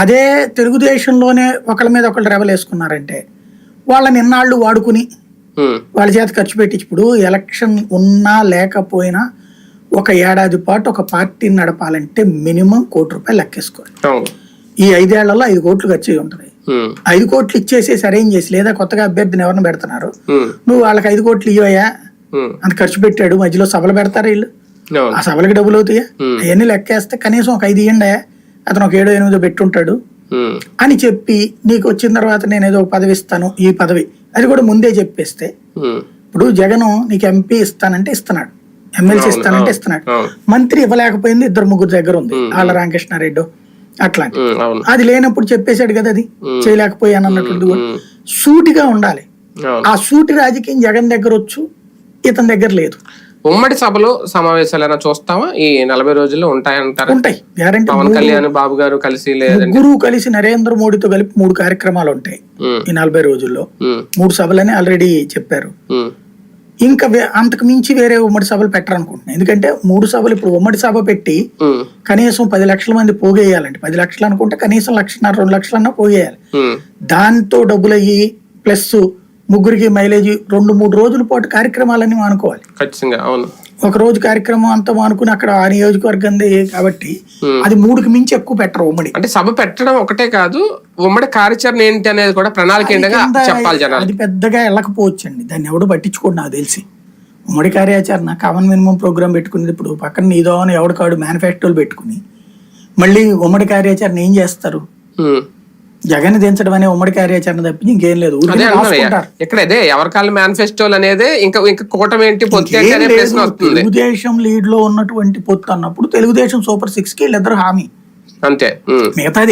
అదే తెలుగుదేశంలోనే ఒకళ్ళ మీద ఒకళ్ళు రెబల్ వేసుకున్నారంటే వాళ్ళని ఇన్నాళ్ళు వాడుకుని వాళ్ళ చేత ఖర్చు పెట్టి, ఇప్పుడు ఎలక్షన్ ఉన్నా లేకపోయినా ఒక ఏడాది పాటు ఒక పార్టీని నడపాలంటే మినిమం ₹1 లెక్కేసుకోవాలి. ఈ 5 ఏళ్లలో 5 కోట్లు ఖర్చు అయి ఉంటుంది. 5 కోట్లు ఇచ్చేసేసి అరేంజ్ చేసి, లేదా కొత్తగా అభ్యర్థిని ఎవరిని పెడుతున్నారు, నువ్వు వాళ్ళకి 5 కోట్లు ఇవ్వయా, అంత ఖర్చు పెట్టాడు, మధ్యలో సభలు పెడతారు వీళ్ళు, ఆ సభలకి డబ్బులు అవుతాయా, అవన్నీ లెక్కేస్తే కనీసం ఒక 5 ఇవ్వండి, అతను ఒక 7-8 పెట్టుంటాడు అని చెప్పి నీకు వచ్చిన తర్వాత నేను ఏదో పదవి ఇస్తాను, ఈ పదవి అది కూడా ముందే చెప్పేస్తే, ఇప్పుడు జగన్ నీకు ఎంపీ ఇస్తానంటే ఇస్తున్నాడు, ఎమ్మెల్సీ ఇస్తానంటే ఇస్తున్నాడు, మంత్రి ఇవ్వలేకపోయింది 2-3 దగ్గర ఉంది, ఆళ్ళ రామకృష్ణారెడ్డి అట్లాంటి, అది లేనప్పుడు చెప్పేశాడు కదా, అది చేయలేకపోయాను అన్నట్టు సూటిగా ఉండాలి. ఆ సూటి రాజకీయం జగన్ దగ్గర వచ్చు, ఇతని దగ్గర లేదు. ఉమ్మడి సభలో సమావేశాలు చూస్తామా ఈ 40 రోజుల్లో ఉంటాయంటారు? ఉంటాయి, గ్యారెంటీ. పవన్ కళ్యాణ్ బాబు గారు కలిసి, గురువు కలిసి నరేంద్ర మోడీతో కలిపి 3 కార్యక్రమాలు ఉంటాయి ఈ 40 రోజుల్లో. 3 సభలని ఆల్రెడీ చెప్పారు. ఇంకా అంతకు మించి వేరే ఉమ్మడి సభలు పెట్టారనుకుంటున్నాను. ఎందుకంటే 3 సభలు ఇప్పుడు ఉమ్మడి సభ పెట్టి కనీసం 10 లక్షల మంది పోగేయాలంటే, 10 లక్షలు అనుకుంటే కనీసం 1,50,000-2 లక్షలన్నా పోగేయాలి. దాంతో డబ్బులు అయ్యి ప్లస్ ముగ్గురికి మైలేజ్ 2-3 రోజుల పాటు కార్యక్రమాలన్నీ మానుకోవాలి. ఖచ్చితంగా అవును. ఒక రోజు కార్యక్రమం అంతా మానుకుని అక్కడ ఆ నియోజకవర్గంది కాబట్టి అది 3కి మించి ఎక్కువ పెట్టరు ఉమ్మడి. అంటే సభ పెట్టడం ఒకటే కాదు, ఉమ్మడి కార్యాచరణ ఏంటి అనేది కూడా ప్రణాళిక చెప్పాలి జనాలు. అది పెద్దగా వెళ్ళకపోవచ్చు అండి, దాన్ని ఎవడు పట్టించుకోండి నాకు తెలిసి. ఉమ్మడి కార్యాచరణ కామన్ మినిమం ప్రోగ్రామ్ పెట్టుకునేది, ఇప్పుడు పక్కన నీదో అని ఎవడు కాడు మేనిఫెస్టోలు పెట్టుకుని మళ్ళీ ఉమ్మడి కార్యాచరణ ఏం చేస్తారు? జగన్ దించడం అనే ఉమ్మడి కార్యాచరణ తప్పి ఇంకేం లేదు. ఇక్కడ ఎవరికాల మేనిఫెస్టోలు అనేది ఇంకా కూటమి ఏంటి, తెలుగుదేశం లీడ్ లో ఉన్నటువంటి పొత్తు అన్నప్పుడు తెలుగుదేశం సూపర్ 6 కి వీళ్ళిద్దరు హామీ, అంతే. మిగతా